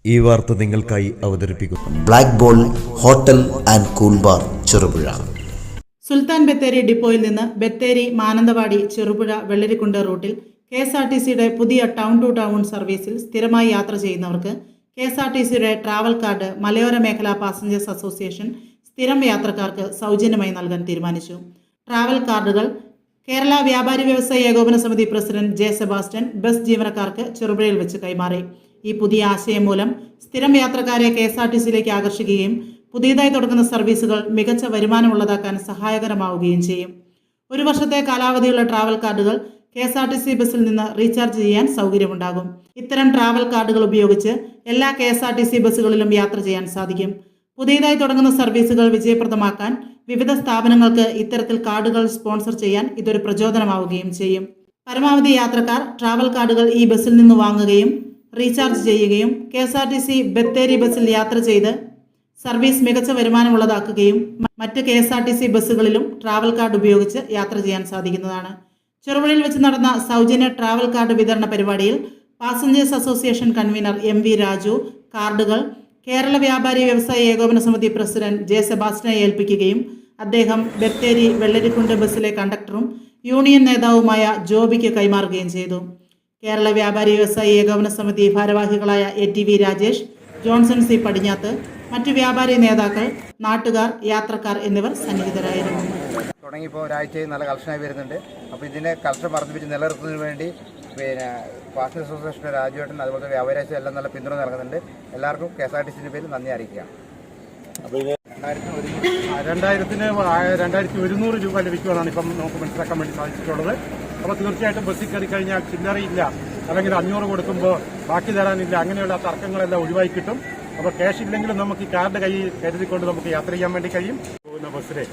ഈ വാർത്ത നിങ്ങൾക്കായി അവതരിപ്പിക്കുന്നു black ball hotel and cool bar Cherupuzha. Sultan Bathery ഡിപ്പോയിൽ നിന്ന് ബത്തേരി മാനന്തവാടി ചെറുപുഴ വെള്ളരിക്കുണ്ട് റൂട്ടിൽ KSRTCയുടെ പുതിയ ടൗൺ ടു ടൗൺ സർവീസിൽ സ്ഥിരമായി യാത്ര ചെയ്യുന്നവർക്ക് KSRTCയുടെ ട്രാവൽ കാർഡ് മലയോര മേഖലാ പാസഞ്ചേഴ്സ് അസോസിയേഷൻ സ്ഥിരം യാത്രക്കാർക്ക് സൗജന്യമായി നൽകാൻ തീരുമാനിച്ചു. ട്രാവൽ കാർഡുകൾ കേരള വ്യാപാരി വ്യവസായ ഏകോപന സമിതി പ്രസിഡന്റ് ജെ സെബാസ്റ്റ്യൻ ബസ് ജീവനക്കാർക്ക് ചെറുപുഴയിൽ വെച്ച് കൈമാറി. ഈ പുതിയ ആശയം മൂലം സ്ഥിരം യാത്രക്കാരെ KSRTCയിലേക്ക് ആകർഷിക്കുകയും പുതിയതായി തുടങ്ങുന്ന സർവീസുകൾ മികച്ച വരുമാനമുള്ളതാക്കാൻ സഹായകരമാവുകയും ചെയ്യും. ഒരു വർഷത്തെ കാലാവധിയുള്ള ട്രാവൽ കാർഡുകൾ KSRTC ബസ്സിൽ നിന്ന് റീചാർജ് ചെയ്യാൻ സൗകര്യമുണ്ടാകും. ഇത്തരം ട്രാവൽ കാർഡുകൾ ഉപയോഗിച്ച് എല്ലാ KSRTC ബസ്സുകളിലും യാത്ര ചെയ്യാൻ സാധിക്കും. പുതിയതായി തുടങ്ങുന്ന സർവീസുകൾ വിജയപ്രദമാക്കാൻ വിവിധ സ്ഥാപനങ്ങൾക്ക് ഇത്തരത്തിൽ കാർഡുകൾ സ്പോൺസർ ചെയ്യാൻ ഇതൊരു പ്രചോദനമാവുകയും ചെയ്യും. പരമാവധി യാത്രക്കാർ ട്രാവൽ കാർഡുകൾ ഈ ബസ്സിൽ നിന്ന് വാങ്ങുകയും റീചാർജ് ചെയ്യുകയും KSRTC ബത്തേരി ബസ്സിൽ യാത്ര ചെയ്ത് സർവീസ് മികച്ച വരുമാനമുള്ളതാക്കുകയും മറ്റ് KSRTC ബസ്സുകളിലും ട്രാവൽ കാർഡ് ഉപയോഗിച്ച് യാത്ര ചെയ്യാൻ സാധിക്കുന്നതാണ്. ചെറുപുഴയിൽ വെച്ച് നടന്ന സൗജന്യ ട്രാവൽ കാർഡ് വിതരണ പരിപാടിയിൽ passengers association convener MV Raju കാർഡുകൾ കേരള വ്യാപാരി വ്യവസായ ഏകോപന സമിതി പ്രസിഡന്റ് ജെ സെബാസ്റ്റ്യനെ ഏൽപ്പിക്കുകയും അദ്ദേഹം ബത്തേരി വെള്ളരിക്കുണ്ട് ബസ്സിലെ കണ്ടക്ടറും യൂണിയൻ നേതാവുമായ ജോബിക്ക് കൈമാറുകയും ചെയ്തു. കേരള വ്യാപാരി വ്യവസായ ഏകോപന സമിതി ഭാരവാഹികളായ ATV രാജേഷ്, ജോൺസൺ C പടിഞ്ഞാത്ത്, മറ്റു വ്യാപാരി നേതാക്കൾ, നാട്ടുകാർ, യാത്രക്കാർ എന്നിവർ സന്നിഹിതരായിരുന്നു. തുടങ്ങിയപ്പോൾ ഒരാഴ്ചയിൽ നല്ല കളക്ഷനായി വരുന്നുണ്ട്. അപ്പോൾ ഇതിനെ കളക്ഷൻ വർദ്ധിപ്പിച്ച് നിലനിർത്തുന്നതിന് വേണ്ടി പാസഞ്ചർ അസോസിയേഷൻ്റെ രാജുവേട്ടൻ അതുപോലെ വ്യാപാരി എല്ലാം നല്ല പിന്തുണ നൽകുന്നുണ്ട്. എല്ലാവർക്കും KSRTCയുടെ പേരിൽ നന്ദി അറിയിക്കുകയാണ്. അപ്പോൾ ഇത് 2100 രൂപ ലഭിക്കുമെന്നാണ് ഇപ്പം നമുക്ക് മനസ്സിലാക്കാൻ വേണ്ടി സാധിച്ചിട്ടുള്ളത്. അപ്പോൾ തീർച്ചയായിട്ടും ബസ്സിൽ കയറി കഴിഞ്ഞാൽ ചില്ലറയില്ല, അല്ലെങ്കിൽ 500 കൊടുക്കുമ്പോൾ ബാക്കി തരാനില്ല, അങ്ങനെയുള്ള തർക്കങ്ങളെല്ലാം ഒഴിവായി കിട്ടും. അപ്പോൾ ക്യാഷ് ഇല്ലെങ്കിലും നമുക്ക് ഈ കാർഡ് കയ്യിൽ കരുതിക്കൊണ്ട് നമുക്ക് യാത്ര ചെയ്യാൻ വേണ്ടി കഴിയും. പോകുന്ന ബസ്സിലെ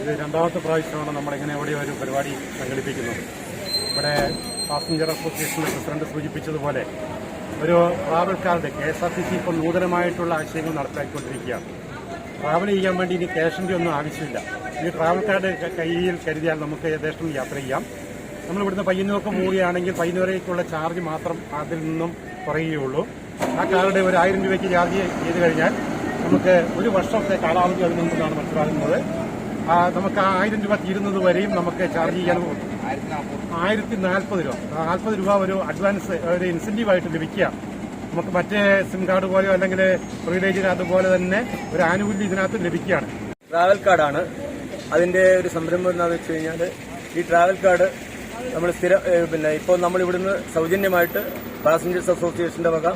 ഇത് രണ്ടാമത്തെ പ്രാവശ്യമാണ് നമ്മളിങ്ങനെ ഇവിടെ ഒരു പരിപാടി സംഘടിപ്പിക്കുന്നത്. ഇവിടെ പാസഞ്ചർ അസോസിയേഷൻ്റെ പ്രസിഡന്റ് സൂചിപ്പിച്ചതുപോലെ ഒരു ട്രാവൽ കാർഡ് KSRTC ഇപ്പോൾ നൂതനമായിട്ടുള്ള ആശയങ്ങൾ നടപ്പിലാക്കിക്കൊണ്ടിരിക്കുകയാണ്. ട്രാവൽ ചെയ്യാൻ വേണ്ടി ഇനി ക്യാഷിൻ്റെ ഒന്നും ആവശ്യമില്ല. ഈ ട്രാവൽ കാർഡ് കയ്യിൽ കരുതിയാൽ നമുക്ക് യഥേഷ്ടം യാത്ര ചെയ്യാം. നമ്മളിവിടുന്ന് പയ്യന്നൂർക്ക് പോവുകയാണെങ്കിൽ പയ്യന്നൂരേക്കുള്ള ചാർജ് മാത്രം അതിൽ നിന്നും കുറയുകയുള്ളൂ. ആ കാർഡ് ഒരു 1000 രൂപയ്ക്ക് ചാർജ് ചെയ്ത് കഴിഞ്ഞാൽ നമുക്ക് ഒരു വർഷത്തെ കാലാവധി അതിനുണ്ടെന്നാണ് മനസ്സിലാകുന്നത്. നമുക്ക് ആ 1000 രൂപ തീരുന്നത് വരെയും നമുക്ക് ചാർജ് ചെയ്യാൻ 1040 രൂപ 40 രൂപ ഒരു അഡ്വാൻസ് ഒരു ഇൻസെന്റീവായിട്ട് ലഭിക്കുക. നമുക്ക് മറ്റേ സിം കാർഡ് പോലെയോ അല്ലെങ്കിൽ പ്രീപെയ്ഡ് കാർഡ് പോലെ തന്നെ ഒരു ആനുകൂല്യം ഇതിനകത്ത് ലഭിക്കുകയാണ്. ട്രാവൽ കാർഡാണ് അതിന്റെ ഒരു സംരംഭം. എന്താണെന്ന് വെച്ച് കഴിഞ്ഞാൽ ഈ ട്രാവൽ കാർഡ് നമ്മൾ ഇപ്പോൾ നമ്മൾ ഇവിടുന്ന് സൗജന്യമായിട്ട് പാസഞ്ചേഴ്സ് അസോസിയേഷന്റെ വക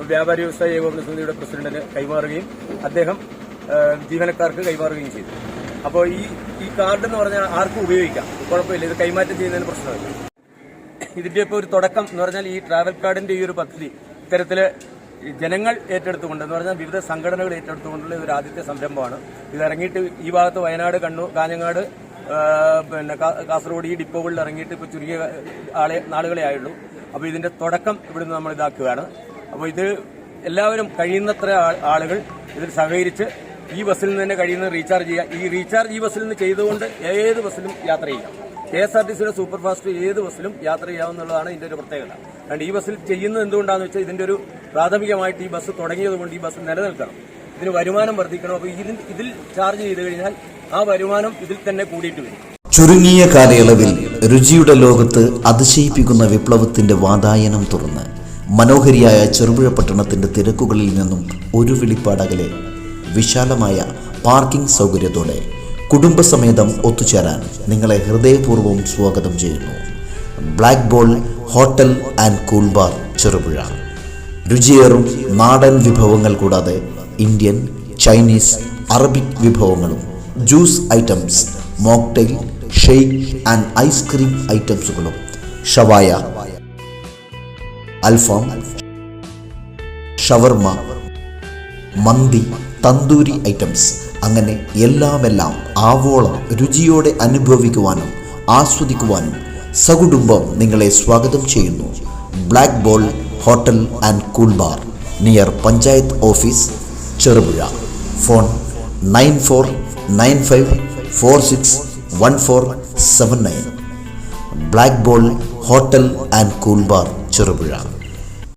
വ്യാപാരി വ്യവസായ ഏകോപന സമിതിയുടെ പ്രസിഡന്റിന് കൈമാറുകയും അദ്ദേഹം ജീവനക്കാർക്ക് കൈമാറുകയും ചെയ്തു. അപ്പോൾ ഈ കാർഡ് എന്ന് പറഞ്ഞാൽ ആർക്കും ഉപയോഗിക്കാം, കുഴപ്പമില്ല. ഇത് കൈമാറ്റം ചെയ്യുന്നതിന് പ്രശ്നമില്ല. ഇതിന്റെ ഇപ്പോൾ ഒരു തുടക്കം എന്ന് പറഞ്ഞാൽ ഈ ട്രാവൽ കാർഡിന്റെ ഈ ഒരു പദ്ധതി ഇത്തരത്തില് ജനങ്ങൾ ഏറ്റെടുത്തുകൊണ്ട് എന്ന് പറഞ്ഞാൽ വിവിധ സംഘടനകൾ ഏറ്റെടുത്തുകൊണ്ടുള്ള ഒരു ആദ്യത്തെ സംരംഭമാണ്. ഇത് ഇറങ്ങിയിട്ട് ഈ ഭാഗത്ത് വയനാട്, കണ്ണൂർ, കാഞ്ഞങ്ങാട്, കാസർഗോഡ് ഈ ഡിപ്പോകളിൽ ഇറങ്ങിയിട്ട് ഇപ്പോൾ ചുരുങ്ങിയ നാളുകളെ ആയുള്ളൂ. അപ്പോൾ ഇതിന്റെ തുടക്കം ഇവിടുന്ന് നമ്മൾ ഇതാക്കുകയാണ്. അപ്പോൾ ഇത് എല്ലാവരും കഴിയുന്നത്ര ആളുകൾ ഇതിൽ സഹകരിച്ച് ഈ ബസ്സിൽ നിന്ന് തന്നെ കഴിയുന്ന റീചാർജ് ചെയ്യുക. ഈ റീചാർജ് ഈ ബസ്സിൽ നിന്ന് ചെയ്തുകൊണ്ട് ഏത് ബസ്സിലും യാത്ര ചെയ്യാം. KSRTCയുടെ സൂപ്പർ ഫാസ്റ്റ് ഏത് ബസ്സിലും യാത്ര ചെയ്യാവുന്നതാണ് ഇതിന്റെ ഒരു പ്രത്യേകത. അതുകൊണ്ട് ഈ ബസ്സിൽ ചെയ്യുന്നത് എന്തുകൊണ്ടാണെന്ന് വെച്ചാൽ ഇതിന്റെ ഒരു പ്രാഥമികമായിട്ട് ഈ ബസ് തുടങ്ങിയതുകൊണ്ട് ഈ ബസ് നിലനിൽക്കണം, ഇതിന് വരുമാനം വർദ്ധിക്കണം. അപ്പോൾ ഇതിൽ ചാർജ് ചെയ്ത് കഴിഞ്ഞാൽ ആ വരുമാനം ഇതിൽ തന്നെ കൂടിയിട്ട് വരും. ചുരുങ്ങിയ കാലയളവിൽ രുചിയുടെ ലോകത്ത് അതിശയിപ്പിക്കുന്ന വിപ്ലവത്തിന്റെ വാതായനം തുറന്ന് മനോഹരിയായ ചെറുപുഴ പട്ടണത്തിന്റെ തിരക്കുകളിൽ നിന്നും ഒരു വിളിപ്പാടകലെ വിശാലമായ പാർക്കിംഗ് സൗകര്യത്തോടെ കുടുംബസമേതം ഒത്തുചേരാൻ നിങ്ങളെ ഹൃദയപൂർവ്വം സ്വാഗതം ചെയ്യുന്നു. Black ball hotel and cool bar Cherupuzha. രുചിയേറും നാടൻ വിഭവങ്ങൾ കൂടാതെ ഇന്ത്യൻ, ചൈനീസ്, അറബിക് വിഭവങ്ങളും juice items, mocktail, shake and ice cream ഐറ്റംസുകളും, ഷവായ, അൽഫാം, ഷവർമ, മന്തി, തന്തൂരി ഐറ്റംസ്, അങ്ങനെ എല്ലാം ആവോളം രുചിയോടെ അനുഭവിക്കുവാനും ആസ്വദിക്കുവാനും സകുടുംബം നിങ്ങളെ സ്വാഗതം ചെയ്യുന്നു. Black ball hotel and cool bar, near panchayat office, Cherupuzha. Phone 9495461479. Black ball hotel and cool bar Cherupuzha.